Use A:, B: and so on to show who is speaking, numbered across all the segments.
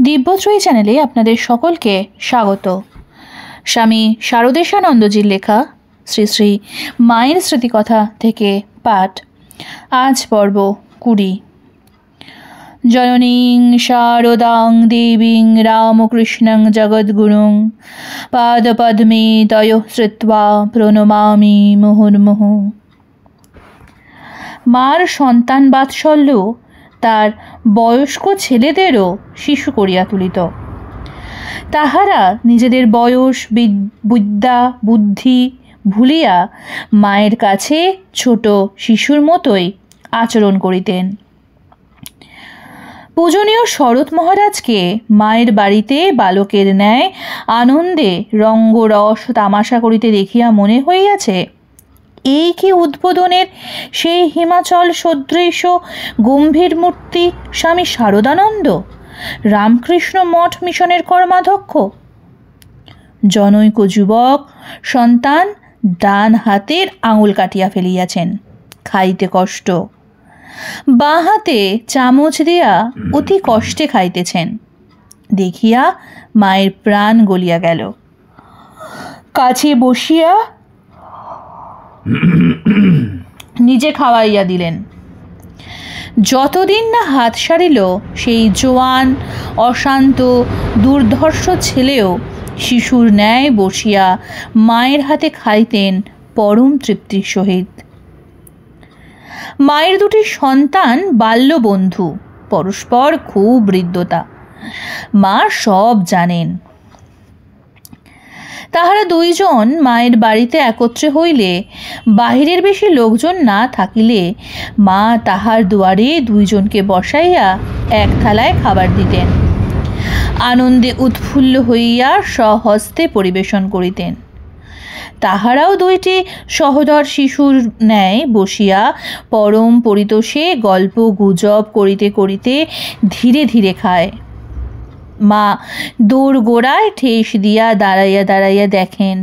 A: দিব্যত্রয়ী চ্যানেলে আপনাদের সকলকে স্বাগত। স্বামী শারদেশানন্দজির লেখা শ্রী শ্রী মায়ের স্মৃতিকথা থেকে পাঠ। আজ পর্ব 20। জননীং শারদাং দেবীং রামকৃষ্ণং জগদ্গুরুং পাদপদ্মে তয়োঃ শ্রুত্বা প্রণমামি মুহুর্মুহু। মার সন্তান বাৎসল্য তার বয়স্ক ছেলেদেরও শিশু করিয়া তুলিত। তাহারা নিজেদের বয়স বিদ্যা বুদ্ধি ভুলিয়া মায়ের কাছে ছোট শিশুর মতোই আচরণ করিতেন। পূজনীয় শরৎ মহারাজকে মায়ের বাড়িতে বালকের ন্যায় আনন্দে রঙ্গরস তামাশা করিতে দেখিয়া মনে হইয়াছে, এই কি উদ্বোধনের সেই হিমাচল সদৃশ গম্ভীর মূর্তি স্বামী শারদানন্দ, রামকৃষ্ণ মঠ মিশনের কর্মাধ্যক্ষ। জনৈক যুবক সন্তান ডান হাতের আঙুল কাটিয়া ফেলিয়াছেন, খাইতে কষ্ট। বাঁ হাতে চামচ দিয়া অতি কষ্টে খাইতেছেন। দেখিয়া মায়ের প্রাণ গলিয়া গেল। কাছে বসিয়া নিজে খাওয়াইয়া দিলেন। যতদিন না হাত সারিল, সেই জোয়ান অশান্ত দুর্ধর্ষ ছেলেও শিশুর ন্যায় বসিয়া মায়ের হাতে খাইতেন পরম তৃপ্তির সহিত। মায়ের দুটি সন্তান বাল্যবন্ধু, পরস্পর খুব হৃদ্যতা। মা সব জানেন। তাহারা দুইজন মায়ের বাড়িতে একত্রে হইলে, বাহিরের বেশি লোকজন না থাকিলে, মা তাহার দুয়ারে দুইজনকে বসাইয়া এক থালায় খাবার দিতেন। আনন্দে উৎফুল্ল হইয়া স্বহস্তে পরিবেশন করিতেন। তাহারাও দুইটি সহোদর শিশুর ন্যায় বসিয়া পরম পরিতোষে গল্প গুজব করিতে করিতে ধীরে ধীরে খায়। মা দৌড় গোড়ায় ঠেস দিয়া দাঁড়াইয়া দাঁড়াইয়া দেখেন,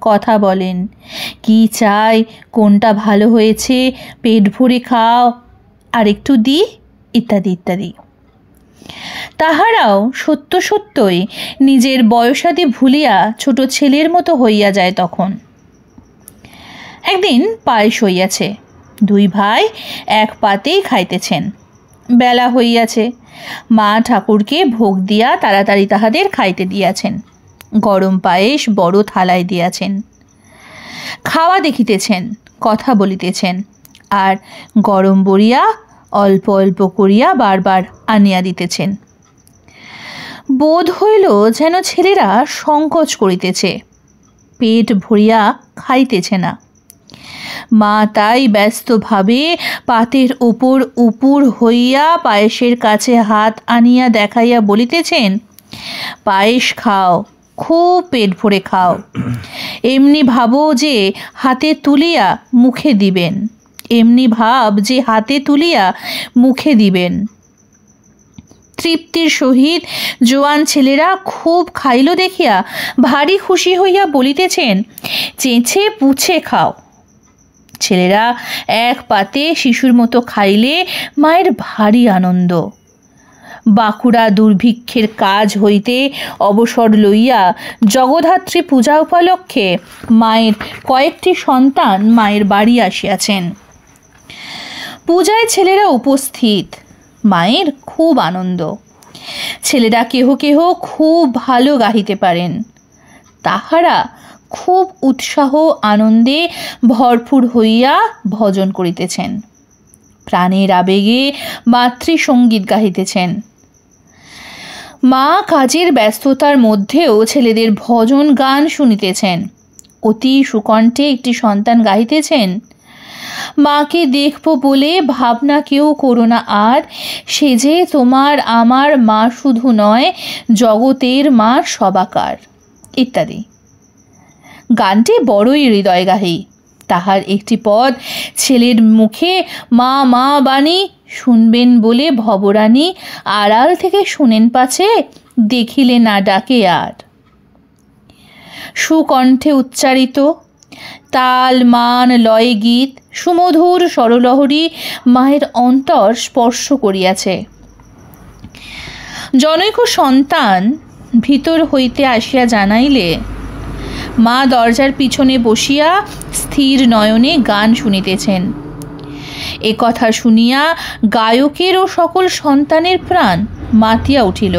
A: কথা বলেন, কি চাই, কোনটা ভালো হয়েছে, পেট ভরে খাও, আর একটু দি, ইত্যাদি ইত্যাদি। তাহারাও সত্য সত্যই নিজের বয়সাদি ভুলিয়া ছোট ছেলের মতো হইয়া যায় তখন। একদিন পায়েস হইয়াছে, দুই ভাই এক পাতেই খাইতেছেন। বেলা হইয়াছে, মা ঠাকুরকে ভোগ দিয়া তাড়াতাড়ি তাহাদের খাইতে দিয়াছেন। গরম পায়েস বড় থালায় দিয়াছেন। খাওয়া দেখিতেছেন, কথা বলিতেছেন, আর গরম বড়িয়া অল্প অল্প করিয়া বারবার আনিয়া দিতেছেন। বোধ হইল যেন ছেলেরা সংকোচ করিতেছে, পেট ভরিয়া খাইতেছে না। মা তাই ব্যস্তভাবে পাতের ওপর উপুর হইয়া পায়েসের কাছে হাত আনিয়া দেখাইয়া বলিতেছেন, পায়েস খাও, খুব পেট ভরে খাও। এমনি ভাবো যে হাতে তুলিয়া মুখে দিবেন, এমনি ভাব যে হাতে তুলিয়া মুখে দিবেন। তৃপ্তির সহিত জোয়ান ছেলেরা খুব খাইল দেখিয়া ভারী খুশি হইয়া বলিতেছেন, চেঁচে পুছে খাও। ছেলেরা এক পাতে শিশুর মতো খাইলে মায়ের ভারী আনন্দ। বাঁকুড়া দুর্ভিক্ষের কাজ হইতে অবসর লইয়া জগদ্ধাত্রী পূজা উপলক্ষে মায়ের কয়েকটি সন্তান মায়ের বাড়ি আসিয়াছেন। পূজায় ছেলেরা উপস্থিত, মায়ের খুব আনন্দ। ছেলেরা কেহ কেহ খুব ভালো গাহিতে পারেন। তাহারা খুব উৎসাহ আনন্দে ভরপুর হইয়া ভজন করিতেছেন, প্রাণের আবেগে মাতৃসঙ্গীত গাহিতেছেন। মা কাজের ব্যস্ততার মধ্যেও ছেলেদের ভজন গান শুনিতেছেন। অতি সুকণ্ঠে একটি সন্তান গাহিতেছেন, মাকে দেখব বলে ভাবনা কেউ করো না আর, সে যে তোমার আমার মা শুধু নয়, জগতের মা সবাকার, ইত্যাদি। গানটি বড়ই হৃদয়গাহী। তাহার একটি পদ ছেলের মুখে মা মা বাণী শুনবেন বলে ভবরানী আড়াল থেকে শুনেন পাছে, দেখিলে না ডাকে আর। সুকণ্ঠে উচ্চারিত, তাল মান লয়ে গীত, সুমধুর স্বরলহরী মায়ের অন্তর স্পর্শ করিয়াছে। জনৈক সন্তান ভিতর হইতে আসিয়া জানাইলে মা দরজার পিছনে বসিয়া স্থির নয়নে গান শুনিতেছেন। এ কথা শুনিয়া গায়কের ও সকল সন্তানের প্রাণ মাতিয়া উঠিল।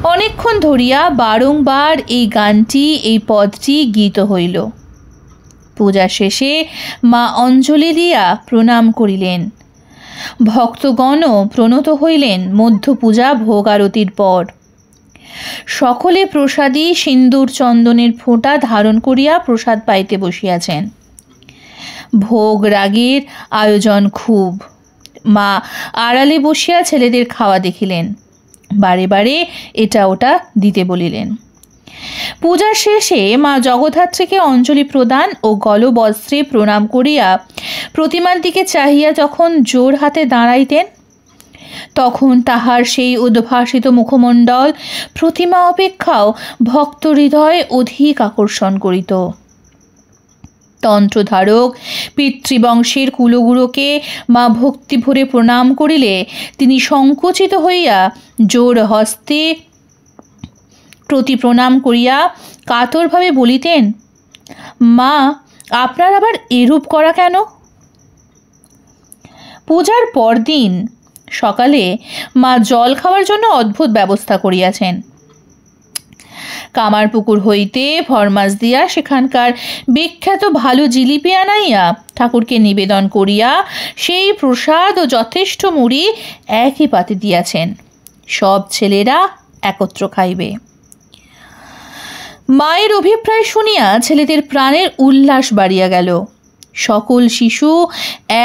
A: অনেকক্ষণ ধরিয়া বারংবার এই গানটি, এই পদটি গীত হইল। পূজা শেষে মা অঞ্জলি দিয়া প্রণাম করিলেন। ভক্তগণও প্রণত হইলেন মধ্য পূজা ভোগ আরতির পর। সকলে প্রসাদী সিন্দুর চন্দনের ফোঁটা ধারণ করিয়া প্রসাদ পাইতে বসিয়াছেন। ভোগ রাগের আয়োজন খুব। মা আড়ালে বসিয়া ছেলেদের খাওয়া দেখিলেন, বারে বারে এটা ওটা দিতে বলিলেন। পূজার শেষে মা জগদ্ধাত্রীকে অঞ্জলি প্রদান ও গলবস্ত্রে প্রণাম করিয়া প্রতিমার দিকে চাহিয়া যখন জোর হাতে দাঁড়াইতেন, তখন তাহার সেই উদ্ভাসিত মুখমণ্ডল প্রতিমা অপেক্ষাও ভক্ত হৃদয় অধিক আকর্ষণ করিত। তন্ত্রধারক পিতৃবংশের কুলগুরুকে মা ভক্তি ভরে প্রণাম করিলে তিনি সংকুচিত হইয়া জোর হস্তে প্রতি প্রণাম করিয়া কাতরভাবে বলিতেন, মা, আপনার আবার এরূপ করা কেন? পূজার পরদিন সকালে মা জল খাওয়ার জন্য অদ্ভুত ব্যবস্থা করিয়াছেন। কামারপুকুর হইতে ফরমাস দিয়া সেখানকার বিখ্যাত ভালো জিলিপি আনাইয়া ঠাকুরকে নিবেদন করিয়া সেই প্রসাদ ও যথেষ্ট মুড়ি একই পাতে দিয়াছেন। সব ছেলেরা একত্র খাইবে। মায়ের অভিপ্রায় শুনিয়া ছেলেদের প্রাণের উল্লাস বাড়িয়া গেল। সকল শিশু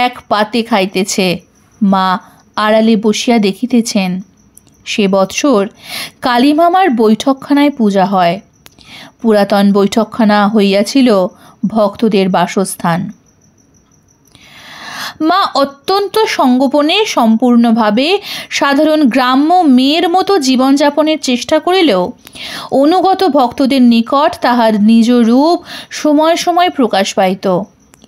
A: এক পাতে খাইতেছে, মা আড়ালে বসিয়া দেখিতেছেন। সে বৎসর কালীমামার বৈঠকখানায় পূজা হয়। পুরাতন বৈঠকখানা হইয়াছিল ভক্তদের বাসস্থান। মা অত্যন্ত সঙ্গোপনে সম্পূর্ণভাবে সাধারণ গ্রাম্য মেয়ের মতো জীবনযাপনের চেষ্টা করিলেও অনুগত ভক্তদের নিকট তাহার নিজ রূপ সময় সময় প্রকাশ পাইত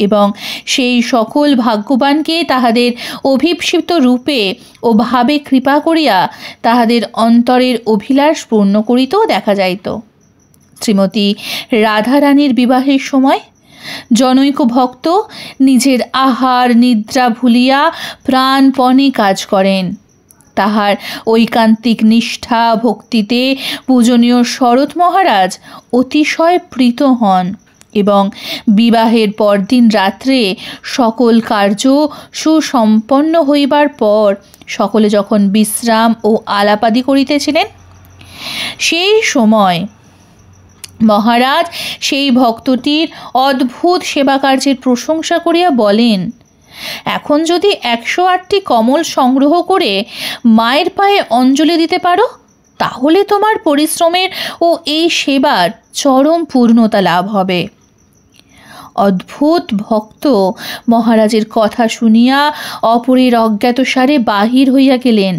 A: এবং সেই সকল ভাগ্যবানকে তাহাদের অভিপ্সিত রূপে ও ভাবে কৃপা করিয়া তাহাদের অন্তরের অভিলাষ পূর্ণ করিতেও দেখা যাইত। শ্রীমতী রাধারানীর বিবাহের সময় জনৈক ভক্ত নিজের আহার নিদ্রা ভুলিয়া প্রাণপণে কাজ করেন। তাহার ঐকান্তিক নিষ্ঠা ভক্তিতে পূজনীয় শরৎ মহারাজ অতিশয় প্রীত হন এবং বিবাহের পরদিন রাত্রে সকল কার্য সুসম্পন্ন হইবার পর সকলে যখন বিশ্রাম ও আলাপাদি করিতেছিলেন, সেই সময় মহারাজ সেই ভক্তটির অদ্ভুত সেবা কার্যের প্রশংসা করিয়া বলেন, এখন যদি 108টি কমল সংগ্রহ করে মায়ের পায়ে অঞ্জলি দিতে পারো, তাহলে তোমার পরিশ্রমের ও এই সেবার চরম পূর্ণতা লাভ হবে। অদ্ভুত ভক্ত মহারাজের কথা শুনিয়া অপরের অজ্ঞাতসারে বাহির হইয়া গেলেন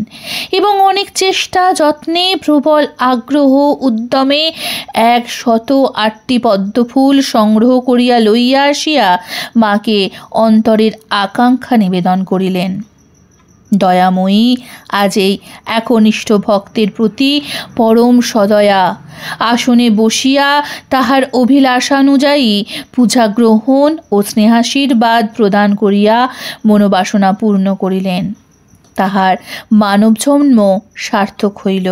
A: এবং অনেক চেষ্টা যত্নে প্রবল আগ্রহ উদ্যমে 108টি পদ্মফুল সংগ্রহ করিয়া লইয়া আসিয়া মাকে অন্তরের আকাঙ্ক্ষা নিবেদন করিলেন। দয়াময়ী আজ এই একনিষ্ঠ ভক্তের প্রতি পরম সদয়া আসনে বসিয়া তাহার অভিলাষানুযায়ী পূজা গ্রহণ ও স্নেহাশীর্বাদ প্রদান করিয়া মনোবাসনা পূর্ণ করিলেন। তাহার মানব জন্ম সার্থক হইল।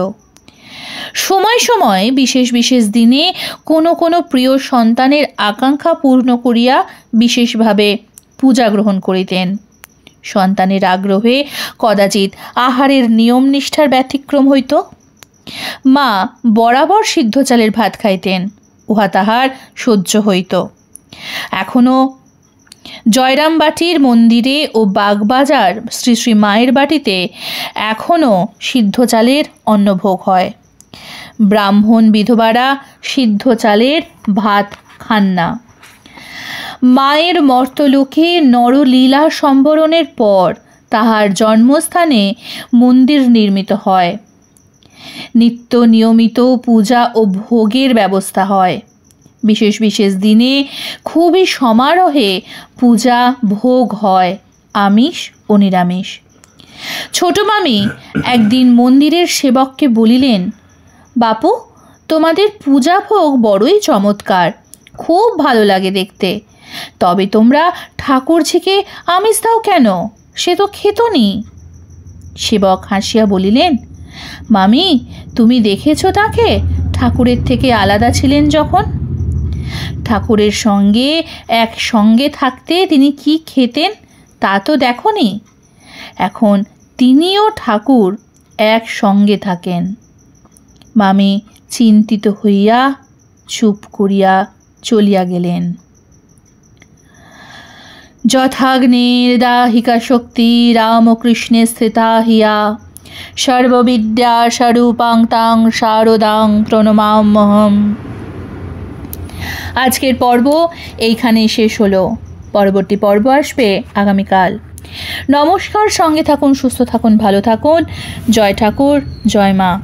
A: সময় সময় বিশেষ বিশেষ দিনে কোনো কোনো প্রিয় সন্তানের আকাঙ্ক্ষা পূর্ণ করিয়া বিশেষভাবে পূজা গ্রহণ করিতেন। সন্তানের আগ্রহে কদাচিৎ আহারের নিয়ম নিষ্ঠার ব্যতিক্রম হইত। মা বরাবর সিদ্ধ চালের ভাত খাইতেন, উহা তাহার সহ্য হইত। এখনও জয়রামবাটির মন্দিরে ও বাগবাজার শ্রী শ্রী মায়ের বাটিতে এখনও সিদ্ধ চালের অন্নভোগ হয়। ব্রাহ্মণ বিধবারা সিদ্ধ চালের ভাত খান না। মায়ের মর্তলোকে নরলীলা সম্বরণের পর তাহার জন্মস্থানে মন্দির নির্মিত হয়। নিত্য নিয়মিত পূজা ও ভোগের ব্যবস্থা হয়। বিশেষ বিশেষ দিনে খুবই সমারোহে পূজা ভোগ হয়, আমিষ ও নিরামিষ। ছোট মামি একদিন মন্দিরের সেবককে বলিলেন, বাপু, তোমাদের পূজা ভোগ বড়ই চমৎকার, খুব ভালো লাগে দেখতে। তবে তোমরা ঠাকুরঝিকে আমিষ দাও কেন? সে তো খেতনি। সেবক হাসিয়া বলিলেন, মামি, তুমি দেখেছ তাকে ঠাকুরের থেকে আলাদা ছিলেন যখন? ঠাকুরের সঙ্গে একসঙ্গে থাকতে তিনি কি খেতেন তা তো দেখনি। এখন তিনিও ঠাকুর একসঙ্গে থাকেন। মামি চিন্তিত হইয়া চুপ করিয়া চলিয়া গেলেন। যথাগ্নির দাহিকা শক্তি রামকৃষ্ণে স্থিতা হিয়া সর্ববিদ্যা স্বরূপাং তাং শারদাং প্রণমাম্যহম। আজকের পর্ব এইখানেই শেষ হলো। পরবর্তী পর্ব আসবে আগামীকাল। নমস্কার, সঙ্গে থাকুন, সুস্থ থাকুন, ভালো থাকুন। জয় ঠাকুর, জয় মা।